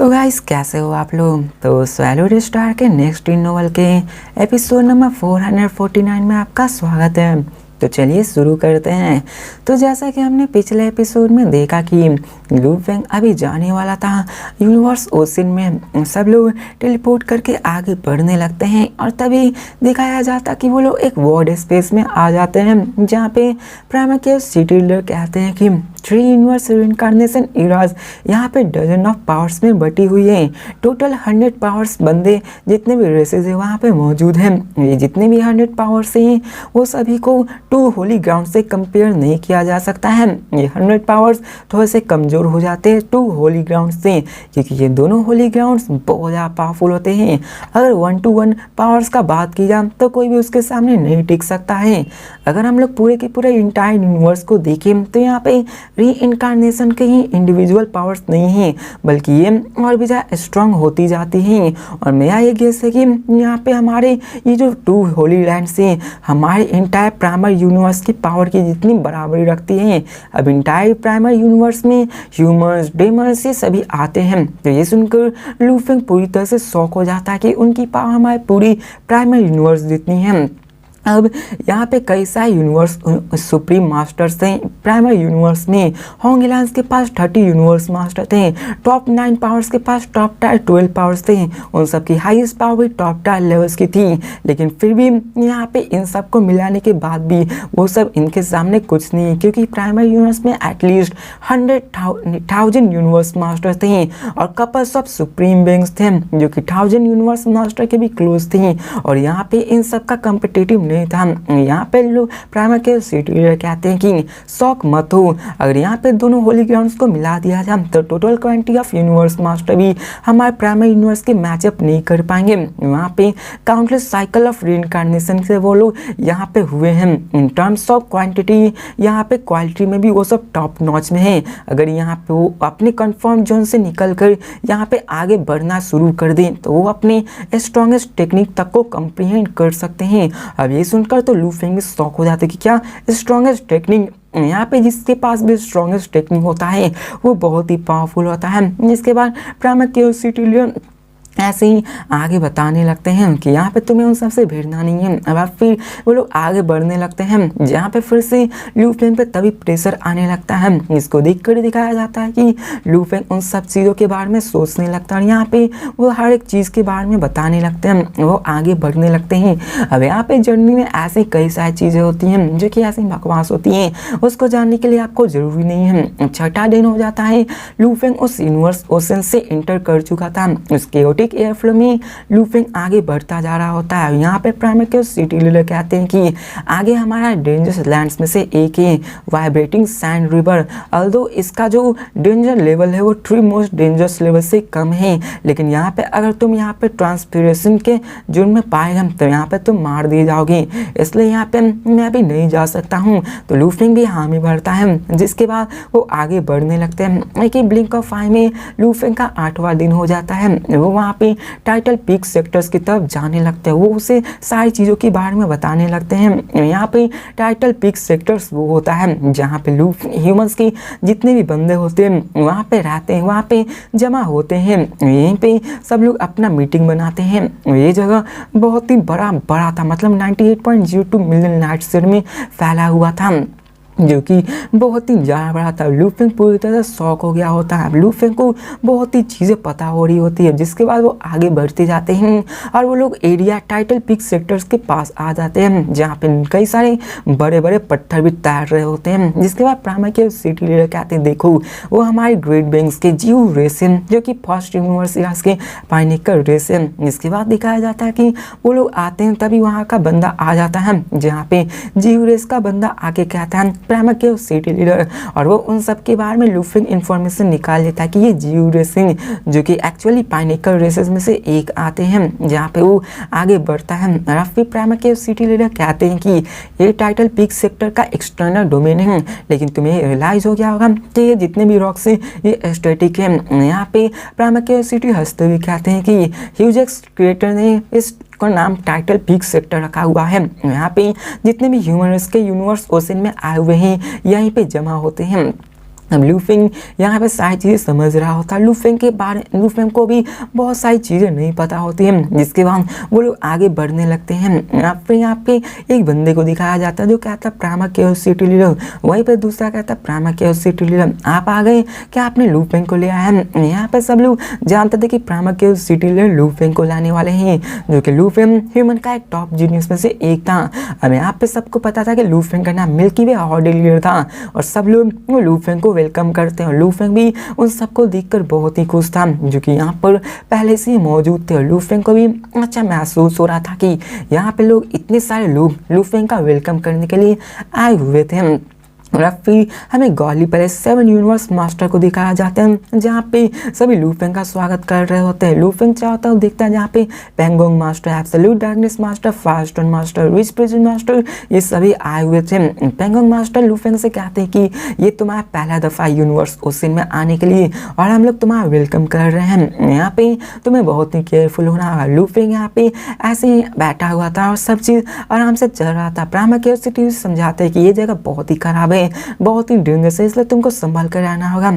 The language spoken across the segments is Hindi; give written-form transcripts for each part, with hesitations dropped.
तो गाइस कैसे हो आप लोग। तो स्वैलो स्टार के नेक्स्ट इन नोवेल के एपिसोड नंबर 449 में आपका स्वागत है। तो चलिए शुरू करते हैं। तो जैसा कि हमने पिछले एपिसोड में देखा कि लू फेंग अभी जाने वाला था यूनिवर्स ओशन में। सब लोग टेलीपोर्ट करके आगे बढ़ने लगते हैं और तभी दिखाया जाता कि वो लोग एक वर्ड स्पेस में आ जाते हैं जहाँ पे प्राइमा के सिटी लीडर कहते हैं कि 3 यूनिवर्स रिइंकार्नेशन इराज यहाँ पे डजन ऑफ पावर्स में बटी हुई है। टोटल 100 पावर्स बंदे जितने भी रेसेस है वहाँ पे मौजूद हैं। ये जितने भी 100 पावर्स हैं वो सभी को 2 होली ग्राउंड से कंपेयर नहीं किया जा सकता है। ये 100 पावर्स थोड़े से कमज़ोर हो जाते हैं 2 होली ग्राउंड से, क्योंकि ये दोनों होली ग्राउंड्स बहुत ज़्यादा पावरफुल होते हैं। अगर 1 to 1 पावर्स का बात की जाए तो कोई भी उसके सामने नहीं टिक सकता है। अगर हम लोग पूरे के पूरे इंटायर यूनिवर्स को देखें तो यहाँ पे रीइंकार्नेशन के ही इंडिविजुअल पावर्स नहीं हैं, बल्कि ये और भी ज़्यादा स्ट्रांग होती जाती हैं। और मेरा ये गेस है कि यहाँ पे हमारे ये जो 2 होली लैंड्स हैं हमारे इंटायर प्राइमर यूनिवर्स की पावर की जितनी बराबरी रखती हैं। अब इंटायर प्राइमर यूनिवर्स में ह्यूमंस डेमंस ये सभी आते हैं। तो ये सुनकर लू फेंग पूरी तरह से शॉक हो जाता है कि उनकी पावर हमारे पूरी प्राइमर यूनिवर्स जितनी है। अब यहाँ पे कई सारे यूनिवर्स सुप्रीम मास्टर्स थे। प्राइमर यूनिवर्स में होंगलैंड के पास 30 यूनिवर्स मास्टर थे। टॉप 9 पावर्स के पास टॉप टायर 12 पावर्स थे। उन सब की हाईएस्ट पावर भी टॉप टायर लेवल्स की थी, लेकिन फिर भी यहाँ पे इन सब को मिलाने के बाद भी वो सब इनके सामने कुछ नहीं है, क्योंकि प्राइमर यूनिवर्स में एटलीस्ट 100,000 यूनिवर्स मास्टर थे और कपल्स ऑफ सुप्रीम बीइंग्स थे जो कि 1000 यूनिवर्स मास्टर के भी क्लोज थी। और यहाँ पे इन सब का कम्पिटिटिव था। यहाँ पे लोग प्राइमर के सिटी लीडर कहते हैं कि शौक मत हो, अगर यहाँ पे दोनों होली ग्राउंड्स को मिला दिया जाए तो total quantity of universe master भी हमारे प्राइमर यूनिवर्स के मैचअप नहीं कर पाएंगे। वहाँ पे काउंटलेस साइकिल ऑफ रीइंकार्नेशन से वो लोग यहाँ पे हुए हैं। इन टर्म्स ऑफ क्वांटिटी यहाँ पे क्वालिटी में भी वो सब टॉप नॉच में है। अगर यहाँ पे वो अपने कंफर्म जोन से निकल कर यहाँ पे आगे बढ़ना शुरू कर दें तो वो अपने स्ट्रॉन्गेस्ट टेक्निक तक को कंप्रीहेंड कर सकते हैं। अब ये सुनकर तो लू फेंग शॉक हो जाते कि क्या स्ट्रॉन्गेस्ट टेक्निक। यहाँ पे जिसके पास भी स्ट्रॉन्गेस्ट टेक्निक होता है वो बहुत ही पावरफुल होता है। इसके बाद प्राइमर के सिटी लीडर ऐसे ही आगे बताने लगते हैं कि यहाँ पे तुम्हें उन सबसे भिड़ना नहीं है। अब फिर वो लोग आगे बढ़ने लगते हैं, जहाँ पे फिर से लू फेंग पे तभी प्रेशर आने लगता है। इसको देखकर दिखाया जाता है कि लू फेंग उन सब चीज़ों के बारे में सोचने लगता है और यहाँ पे वो हर एक चीज़ के बारे में बताने लगते हैं, वो आगे बढ़ने लगते हैं। अब यहाँ पे जर्नी में ऐसे कई सारी चीज़ें होती हैं जो कि ऐसी बकवास होती हैं, उसको जानने के लिए आपको ज़रूरी नहीं है। 6ठा दिन हो जाता है, लू फेंग उस यूनिवर्स ओशन से इंटर कर चुका था। उसके एयर फ्लो में लू फेंग आगे बढ़ता जा रहा होता है। यहाँ पे प्राइमर के सिटी लीडर कहते हैं कि आगे हमारा डेंजरस लैंड्स में से एक है वाइब्रेटिंग सैंड रिवर। अल्दो इसका जो डेंजर लेवल है वो 3 मोस्ट डेंजरस लेवल से कम है, लेकिन यहाँ पे अगर तुम यहाँ पे ट्रांसपीरेशन के जुर्म में पाए गए तो यहाँ पे तुम मार दिए जाओगे, इसलिए यहाँ पे मैं भी नहीं जा सकता हूँ। तो लू फेंग भी हामी भरता है, जिसके बाद वो आगे बढ़ने लगते हैं। एक ही ब्लिंक ऑफ आई में लू फेंग का 8वां दिन हो जाता है। वो वहाँ पे टाइटल पीक सेक्टर्स की तरफ जाने लगते हैं। वो उसे सारी चीज़ों के बारे में बताने लगते हैं। यहाँ पे टाइटल पीक सेक्टर्स वो होता है जहाँ पे ह्यूमंस के जितने भी बंदे होते हैं वहाँ पे रहते हैं, वहाँ पे जमा होते हैं। यहीं पे सब लोग अपना मीटिंग बनाते हैं। ये जगह बहुत ही बड़ा था, मतलब 98.02 मिलियन लाइट ईयर में फैला हुआ था, जो कि बहुत ही ज़्यादा बड़ा था। लू फेंग पूरी तरह से शॉक हो गया होता है। लू फेंग को बहुत ही चीज़ें पता हो रही होती है, जिसके बाद वो आगे बढ़ते जाते हैं और वो लोग एरिया टाइटल पीक सेक्टर्स के पास आ जाते हैं, जहाँ पे कई सारे बड़े बड़े पत्थर भी तैर रहे होते हैं। जिसके बाद प्राइमर के सिटी लीडर कहते हैं देखो वो हमारे ग्रेट बीइंग्स के जीव रेस हैं, जो कि फर्स्ट यूनिवर्स इराज के पाइनिकल रेस हैं। इसके बाद दिखाया जाता है कि वो लोग आते हैं, तभी वहाँ का बंदा आ जाता है, जहाँ पे जीव रेस का बंदा आके कहता है प्राइमर के सिटी लीडर, और वो उन सब के बारे में लू फेंग इंफॉर्मेशन निकाल लेता है कि ये जीव रेसिंग जो कि एक्चुअली पाइनिकल रेसेस में से एक आते हैं, जहाँ पे वो आगे बढ़ता है। और फिर प्राइमर के सिटी लीडर कहते हैं कि ये टाइटल पीक सेक्टर का एक्सटर्नल डोमेन है, लेकिन तुम्हें रियलाइज हो गया होगा कि ये जितने भी रॉक्स हैं ये स्टैटिक है। यहाँ पे प्राइमर के सिटी हंसते हुए कहते हैं कि ह्यूजेक्स क्रिएटर ने इस का नाम टाइटल पीक सेक्टर रखा हुआ है। यहाँ पे जितने भी ह्यूमंस के यूनिवर्स ओशन में आए हुए हैं यहीं पे जमा होते हैं। अब लूफिंग यहाँ पे सारी चीज़ें समझ रहा होता है। लूफिंग को भी बहुत सारी चीज़ें नहीं पता होती हैं, जिसके बाद वो लोग आगे बढ़ने लगते हैं। फिर यहाँ पे एक बंदे को दिखाया जाता है जो कहता है प्रामा केओस सिटी लीडर, वहीं पे दूसरा कहता है प्रामा केओस सिटी लीडर आप आ गए, क्या आपने लूफिंग को ले आया है। यहाँ पे सब लोग जानते थे कि प्रामा केओस सिटी लीडर लूफिंग को लाने वाले हैं, जो कि लूफिंग ह्यूमन का एक टॉप जीनियस में से एक था। अब यहाँ पे सबको पता था कि लूफिंग का नाम मिल्की वे हॉर्डे लीडर था और सब लोग लूफिंग को वेलकम करते हैं। लूफिंग भी उन सबको देखकर बहुत ही खुश था, जो कि यहाँ पर पहले से ही मौजूद थे। लूफिंग को भी अच्छा महसूस हो रहा था कि यहाँ पे लोग इतने सारे लोग लूफिंग का वेलकम करने के लिए आए हुए थे। और फिर हमें गॉली पैलेस 7 यूनिवर्स मास्टर को दिखाया जाता है, जहाँ पे सभी लूफिंग का स्वागत कर रहे होते हैं। लूफिंग चाहता है देखता है जहाँ पे पेंगोंग master, absolute darkness master, firestone master, witch prison master ये सभी आए हुए थे। पेंगोंग मास्टर लूफिंग से कहते हैं कि ये तुम्हारा पहला दफ़ा यूनिवर्स ओशन में आने के लिए और हम लोग तुम्हारा वेलकम कर रहे हैं, यहाँ पे तुम्हें बहुत ही केयरफुल होना होगा। लूफिंग यहाँ पे ऐसे ही बैठा हुआ था और सब चीज़ आराम से चल रहा था। प्रामा केओस सिटी समझाते हैं कि ये जगह बहुत ही खराब है, बहुत ही डेंजरस है, इसलिए तुमको संभाल कर रहना होगा।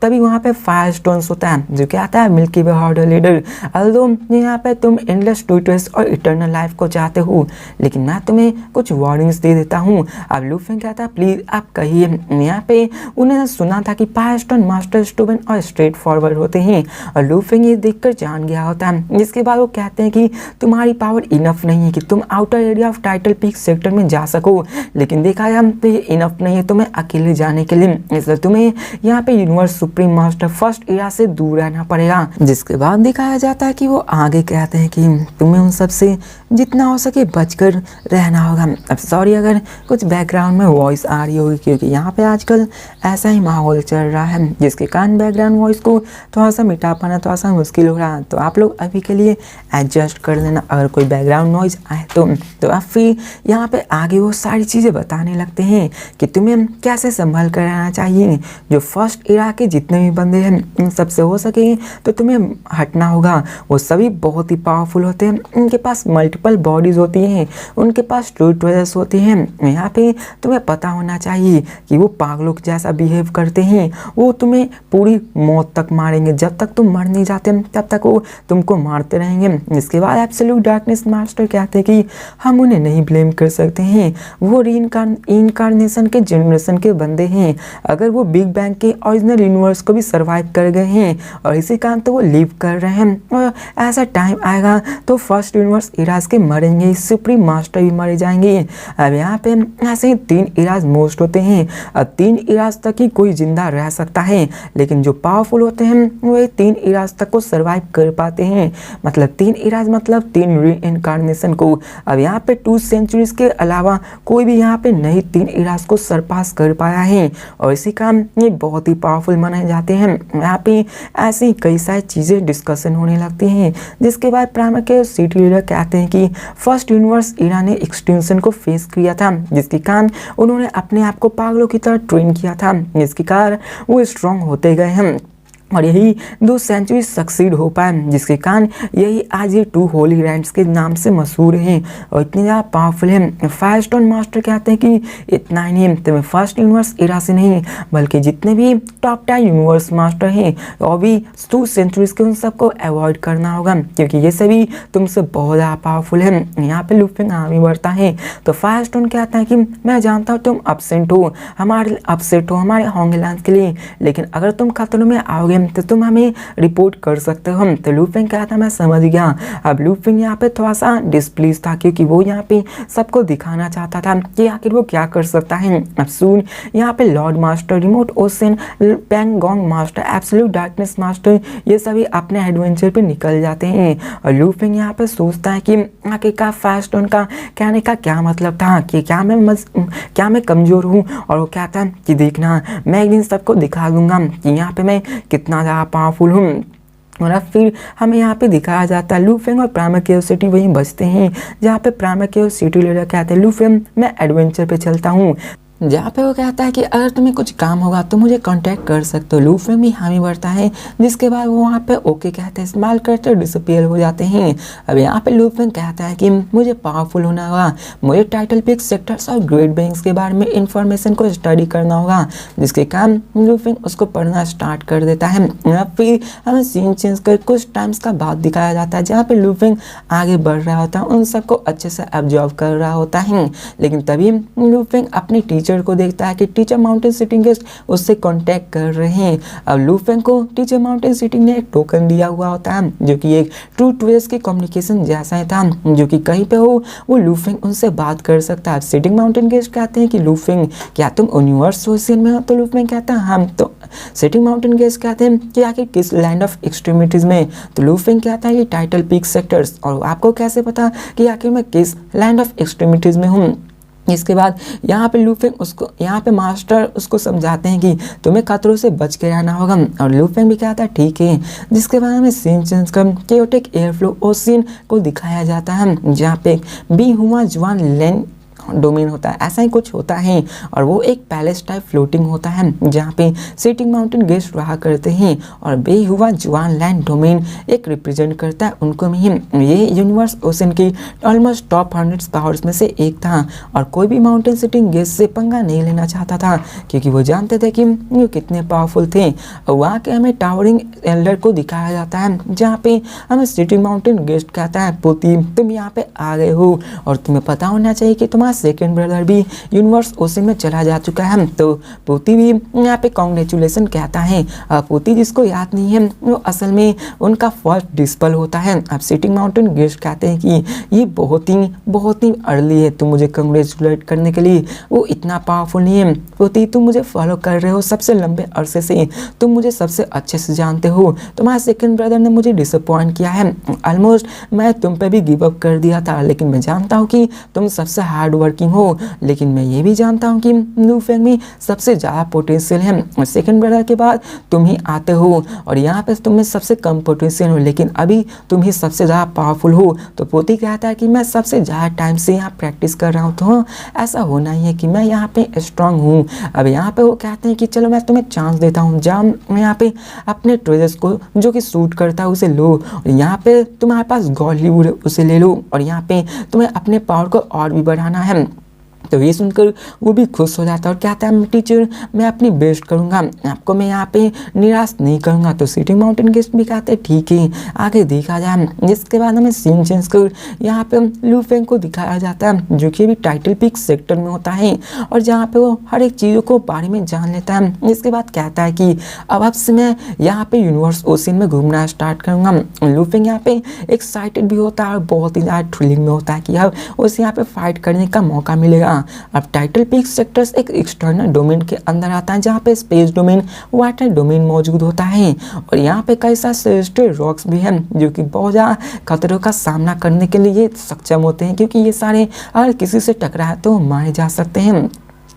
तभी वहाँ पे फायर स्टोन्स होता है जो क्या आता है मिल्की वे हॉर्डे लीडर। अल्दो यहाँ पे तुम एंडलेस ट्विटर्स और इटर्नल लाइफ को चाहते हो, लेकिन मैं तुम्हें कुछ वार्निंग्स दे देता हूँ। अब लूफिंग कहता है प्लीज आप कहिए। यहाँ पे उन्हें सुना था कि फायर स्टोन मास्टर स्टूबन और स्ट्रेट फॉरवर्ड होते हैं और लूफिंग ये देखकर जान गया होता है। जिसके बाद वो कहते हैं कि तुम्हारी पावर इनफ नहीं है कि तुम outer area of title peak sector में जा सको, लेकिन देखा जाए तो ये इनफ नहीं है तुम्हें अकेले जाने के लिए, इसलिए तुम्हें यहाँ पे universe supreme master first era से दूर रहना पड़ेगा। जिसके बाद दिखाया जाता है कि वो आगे कहते हैं कि तुम्हें उन सब से जितना हो सके बचकर रहना होगा। अब सॉरी अगर कुछ बैकग्राउंड में वॉइस आ रही होगी, क्योंकि यहाँ पे आजकल ऐसा ही माहौल चल रहा है, जिसके कारण बैकग्राउंड वॉइस को थोड़ा सा मिटा पाना थोड़ा सा मुश्किल हो रहा है। तो आप लोग अभी के लिए एडजस्ट कर लेना अगर कोई बैकग्राउंड नॉइज आए तो आप फिर यहाँ पे आगे वो सारी चीज़ें बताने लगते हैं कि तुम्हें कैसे संभाल कर रहना चाहिए। जो फर्स्ट एरा के जितने भी बंदे हैं उन सबसे हो सके तो तुम्हें हटना होगा। वो सभी बहुत ही पावरफुल होते हैं, उनके पास मल्टीपल बॉडीज होती हैं, उनके पास ट्रूथ वजह होती हैं। यहाँ पे तुम्हें पता होना चाहिए कि वो पागलों जैसा बिहेव करते हैं, वो तुम्हें पूरी मौत तक मारेंगे। जब तक तुम मर नहीं जाते तब तक वो तुमको मारते रहेंगे। इसके बाद एब्सोल्यूट डार्कनेस मास्टर कहते हैं कि हम उन्हें नहीं ब्लेम कर सकते हैं, वो इनकार्नेशन के जनरेशन के बंदे हैं। अगर वो बिग बैंग के ओरिजिनल यूनिवर्स को भी सर्वाइव कर गए हैं और इसी कारण तो वो लिव कर रहे हैं, और ऐसा टाइम आएगा तो फर्स्ट यूनिवर्स इराज के मरेंगे, सुप्रीम मास्टर भी मरे जाएंगे। अब यहाँ पे ऐसे ही 3 इराज मोस्ट होते हैं। अब 3 इराज तक ही कोई जिंदा रह सकता है, लेकिन जो पावरफुल होते हैं वो 3 इराज तक को सर्वाइव कर पाते हैं। मतलब 3 इराज मतलब 3 री इनकारनेशन को। अब यहाँ पे 2 सेंचुरीज के अलावा कोई भी यहाँ पे नहीं 3 इराज को सरपास कर पाया है, और इसी कारण ये बहुत ही पावरफुल माने जाते हैं। यहाँ पे ऐसी कई सारी चीज़ें डिस्कशन होने लगती हैं, जिसके बाद प्रामा केओस सिटी लीडर कहते हैं कि फर्स्ट यूनिवर्स इरा ने एक्सटेंशन को फेस किया था, जिसके कारण उन्होंने अपने आप को पागलों की तरह ट्रेन किया था, जिसके कारण वो स्ट्रॉन्ग होते गए हैं और यही 2 सेंचुरी सक्सीड हो पाए, जिसके कारण यही आज ये 2 होली लैंड्स के नाम से मशहूर हैं और इतने ज़्यादा पावरफुल हैं। फायरस्टोन मास्टर कहते हैं कि इतना ही नहीं, तुम्हें फर्स्ट यूनिवर्स एरा से नहीं बल्कि जितने भी टॉप 10 यूनिवर्स मास्टर हैं और भी 2 सेंचुरीज के उन सबको अवॉइड करना होगा, क्योंकि ये सभी तुमसे बहुत ज़्यादा पावरफुल हैं। यहाँ पे लूफिंग आगे बढ़ता है तो फायरस्टोन कहता है कि मैं जानता हूँ तुम अपसेट हो हमारे होंगलैंड के लिए, लेकिन अगर तुम खतरों में आओगे तो तुम हमें रिपोर्ट कर सकते हो। तो लूफिंग कहा था मैं समझ गया। अब लूफिंग यहाँ पे थोड़ा सा डिस्प्लीज था, क्योंकि वो यहाँ पे सबको दिखाना चाहता था कि आखिर वो क्या कर सकता है। अब सुन यहाँ पे Lord master, remote ocean, Pangong master, absolute darkness master ये सभी अपने एडवेंचर पे निकल जाते हैं, और लूफिंग यहाँ पे सोचता है कि आखिरकार फायरस्टोन का कहने का क्या मतलब था, कि क्या मैं कमजोर हूँ। और वो कहता है कि देखना मैं एक दिन सबको दिखा दूंगा कि यहाँ पे मैं कितना ज़्यादा पावरफुल हूँ। और अब फिर हमें यहाँ पे दिखाया जाता है लूफिंग और प्रामा केओस सिटी वहीं बचते हैं, जहाँ पे प्रामा केओस सिटी लीडर कहते हैं लूफिंग मैं एडवेंचर पे चलता हूँ, जहाँ पे वो कहता है कि अगर तुम्हें कुछ काम होगा तो मुझे कांटेक्ट कर सकते हो। लूफेंग भी हामी भरता है, जिसके बाद वो वहाँ पे ओके कहते हैं, इस्तेमाल करते डिसअपीयर हो जाते हैं। अब यहाँ पे लूफेंग कहता है कि मुझे पावरफुल होना होगा, मुझे टाइटल पिक सेक्टर्स और ग्रेट बैंक्स के बारे में इंफॉर्मेशन को स्टडी करना होगा, जिसके कारण लूफेंग उसको पढ़ना स्टार्ट कर देता है। फिर हमें सीन चेंज कर कुछ टाइम्स का बाद दिखाया जाता है, जहाँ पे लूफेंग आगे बढ़ रहा होता है, उन सबको अच्छे से ऑब्जर्व कर रहा होता है। लेकिन तभी लूफेंग अपने टीचर को देखता है कि टीचर माउंटेन सिटिंग गेस्ट उससे कांटेक्ट कर रहे हैं। अब लूफेंग को टीचर माउंटेन सिटिंग ने एक टोकन दिया हुआ होता है, जो कि एक ट्रू ट्वेस की कम्युनिकेशन जैसा ही था, जो कि कहीं पे हो वो लूफेंग उनसे बात कर सकता है। सिटिंग माउंटेन गेस्ट कहते हैं कि लूफेंग क्या तुम यूनिवर्स ओशियन में हो? तो लूफेंग कहता है हम। तो सिटिंग माउंटेन गेस्ट कहते हैं कि आखिर किस लैंड ऑफ एक्सट्रीमिटीज में? तो लूफेंग कहता है कि टाइटल पीक सेक्टर्स। और आपको कैसे पता कि आखिर मैं किस लैंड ऑफ एक्सट्रीमिटीज में हूँ? इसके बाद यहाँ पे लूफेंग उसको यहाँ पे मास्टर उसको समझाते हैं कि तुम्हें खतरों से बच के रहना होगा, और लूफेंग भी कहता है ठीक है। जिसके बाद हमें सीन चेंज कर केओटिक एयरफ्लो ओशियन को दिखाया जाता है, जहाँ पे बी हुआ जुआन लैंड डोमेन होता है, ऐसा ही कुछ होता है। और वो एक पैलेस टाइप फ्लोटिंग होता है, जहाँ पे सिटिंग माउंटेन गेस्ट रहा करते हैं, और बे हुआ जुआन लैंड डोमेन एक रिप्रेजेंट करता है उनको में ही। ये यूनिवर्स ओशन की ऑलमोस्ट टॉप 100 पावर्स में से एक था, और कोई भी माउंटेन सिटिंग गेस्ट से पंगा नहीं लेना चाहता था, क्योंकि वो जानते थे कि वो कितने पावरफुल थे। और वहाँ के हमें टावरिंग एल्डर को दिखाया जाता है, जहाँ पे हमें सिटिंग माउंटेन गेस्ट कहता है पोती तुम यहाँ पे आ गए हो, और तुम्हें पता होना चाहिए कि तुम्हारा सेकंड ब्रदर भी यूनिवर्स ओशन में चला जा चुका है। तो पोती भी यहाँ पे कांग्रेचुलेशन कहता है। पोती जिसको याद नहीं है, वो असल में उनका फर्स्ट डिस्पल होता है। अब सिटिंग माउंटेन गेस्ट कहते हैं कि ये बहुत ही अर्ली है तुम मुझे कांग्रेचुलेट करने के लिए, वो इतना पावरफुल नहीं है। पोती तुम मुझे फॉलो कर रहे हो सबसे लंबे अरसे से, तुम मुझे सबसे अच्छे से जानते हो। तुम्हारा सेकंड ब्रदर ने मुझे डिसअपॉइंट किया है, ऑलमोस्ट मैं तुम पे भी गिव अप कर दिया था, लेकिन मैं जानता हूँ कि तुम सबसे हार्ड वर्किंग हो। लेकिन मैं ये भी जानता हूँ कि लूफेंग में सबसे ज़्यादा पोटेंशियल है, सेकंड ब्रदर के बाद तुम ही आते हो, और यहाँ पे तुम में सबसे कम पोटेंशियल हो, लेकिन अभी तुम ही सबसे ज़्यादा पावरफुल हो। तो पोती कहता है कि मैं सबसे ज़्यादा टाइम से यहाँ प्रैक्टिस कर रहा हूँ, तो ऐसा होना ही है कि मैं यहाँ पे स्ट्रांग हूँ। अब यहाँ पे वो कहते हैं कि चलो मैं तुम्हें चांस देता हूँ, जाओ यहाँ पे अपने ट्रेजर्स को जो कि सूट करता है उसे लो, और यहाँ पे तुम्हारे पास गॉडलीवुड उसे ले लो, और यहाँ पे तुम्हें अपने पावर को और भी बढ़ाना है। तो ये सुनकर वो भी खुश हो जाता है और कहता है टीचर मैं अपनी बेस्ट करूँगा, आपको मैं यहाँ पे निराश नहीं करूँगा। तो सिटिंग माउंटेन गेस्ट भी कहते हैं ठीक है आगे देखा जाए। जिसके बाद हमें सीन चेंज कर यहाँ पे लूफेंग को दिखाया जाता है, जो कि अभी टाइटल पिक सेक्टर में होता है, और जहाँ पे वो हर एक चीज़ों को बारे में जान लेता है। जिसके बाद कहता है कि अब से मैं यहाँ पे यूनिवर्स ओशियन में घूमना स्टार्ट करूँगा। लूफेंग यहाँ पे एक्साइटेड भी होता है और बहुत ही ज़्यादा थ्रिलिंग में होता है कि अब उसे यहाँ पे फाइट करने का मौका मिलेगा। अब टाइटल पीक सेक्टर्स एक एक्सटर्नल डोमेन के अंदर आता है, जहाँ पे स्पेस डोमेन वाटर डोमेन मौजूद होता है, और यहाँ पे कई सारे सेलेस्टियल रॉक्स भी हैं जो कि बहुत ज़्यादा खतरों का सामना करने के लिए सक्षम होते हैं, क्योंकि ये सारे अगर किसी से टकराए तो मारे जा सकते हैं।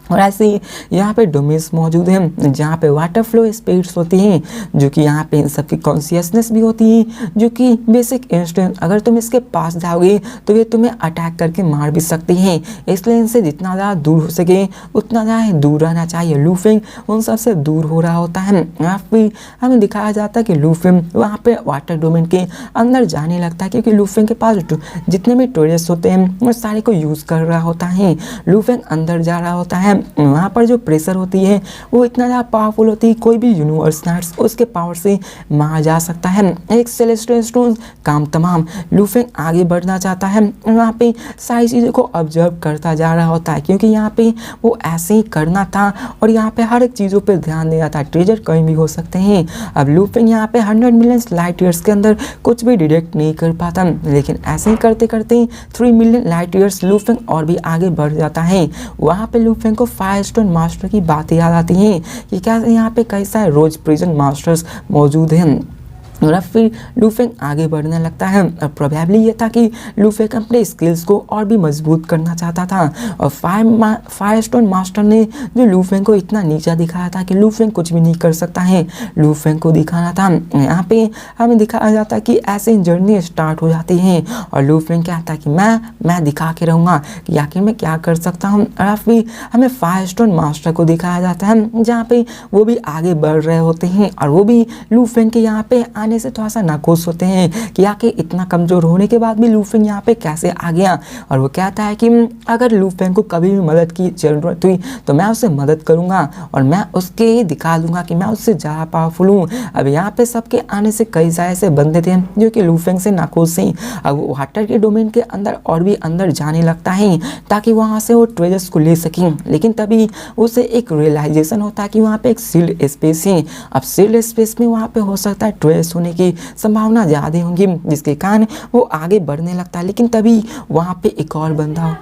और ऐसे ही यहाँ पे डोमेन्स मौजूद हैं जहाँ पे वाटर फ्लो स्पीड्स होती हैं, जो कि यहाँ पे इन सबकी कॉन्शियसनेस भी होती है, जो कि बेसिक इंस्टेंट अगर तुम इसके पास जाओगे तो ये तुम्हें अटैक करके मार भी सकती हैं। इसलिए इनसे जितना ज़्यादा दूर हो सके उतना ज़्यादा दूर रहना चाहिए। लूफेंग उन सबसे दूर हो रहा होता है। यहाँ पे हमें दिखाया जाता है कि लूफेंग वहाँ पे वाटर डोमेन के अंदर जाने लगता है, क्योंकि लूफेंग के पास जितने भी टूरिस्ट होते हैं वो सारे को यूज़ कर रहा होता है। लूफेंग अंदर जा रहा होता है, वहाँ पर जो प्रेशर होती है वो इतना ज़्यादा पावरफुल होती है, कोई भी यूनिवर्स नाइट्स उसके पावर से मारा जा सकता है। एक सेलेस्टियल स्टोन काम तमाम। लूफेंग आगे बढ़ना चाहता है, वहाँ पे सारी चीज़ों को ऑब्जर्व करता जा रहा होता है, क्योंकि यहाँ पे वो ऐसे ही करना था और यहाँ पे हर एक चीज़ों पे ध्यान देना था। ट्रेजर कहीं भी हो सकते हैं। अब लूफेंग यहाँ पे 100 मिलियन लाइट ईयर्स के अंदर कुछ भी डिटेक्ट नहीं कर पाता, लेकिन ऐसे ही करते करते 3 मिलियन लाइट ईयर्स लूफेंग और भी आगे बढ़ जाता है। वहाँ पे लूफेंग को फायरस्टोन मास्टर की बातें याद आती हैं कि क्या यहाँ पे कई सारे रोज प्रिजन मास्टर्स मौजूद हैं। और अब फिर लूफेंग आगे बढ़ने लगता है और प्रोबेबली ये था कि लूफेंग अपने स्किल्स को और भी मजबूत करना चाहता था। और फायर स्टोन मास्टर ने जो लूफेंग को इतना नीचा दिखाया था कि लूफेंग कुछ भी नहीं कर सकता है, लूफेंग को दिखाना था। यहाँ पे हमें दिखाया जाता है कि ऐसे जर्नी स्टार्ट हो जाती है और लूफेंग कहता है कि मैं दिखा के रहूँगा कि आखिर मैं क्या कर सकता हूँ। और फिर हमें फायर स्टोन मास्टर को दिखाया जाता है जहाँ पे वो भी आगे बढ़ रहे होते हैं और वो भी लूफेंग के यहाँ पे आने से थोड़ा सा नाखुश होते हैं कि आखिर इतना कमजोर होने के बाद भी लूफेंग यहाँ पे कैसे आ गया। और वो कहता है कि अगर लूफेंग को कभी भी मदद की जरूरत हुई तो मैं उससे मदद करूंगा और मैं उसके दिखा दूंगा कि मैं उससे ज़्यादा पावरफुल हूँ। अब यहाँ पे सबके आने से कई सारे ऐसे बंदे थे जो कि लूफेंग से नाखुश हैं। अब वो वाटर के डोमेन के अंदर और भी अंदर जाने लगता है ताकि वहाँ से वो ट्रेजर्स को ले सकें, लेकिन तभी उसे एक रियलाइजेशन होता है कि वहाँ पे एक सील्ड स्पेस है। अब सील्ड स्पेस में वहाँ पे हो सकता है ट्रेजर्स होने की संभावना ज़्यादा होंगी, जिसके कारण वो आगे बढ़ने लगता है। लेकिन तभी वहाँ पे एक और बंदा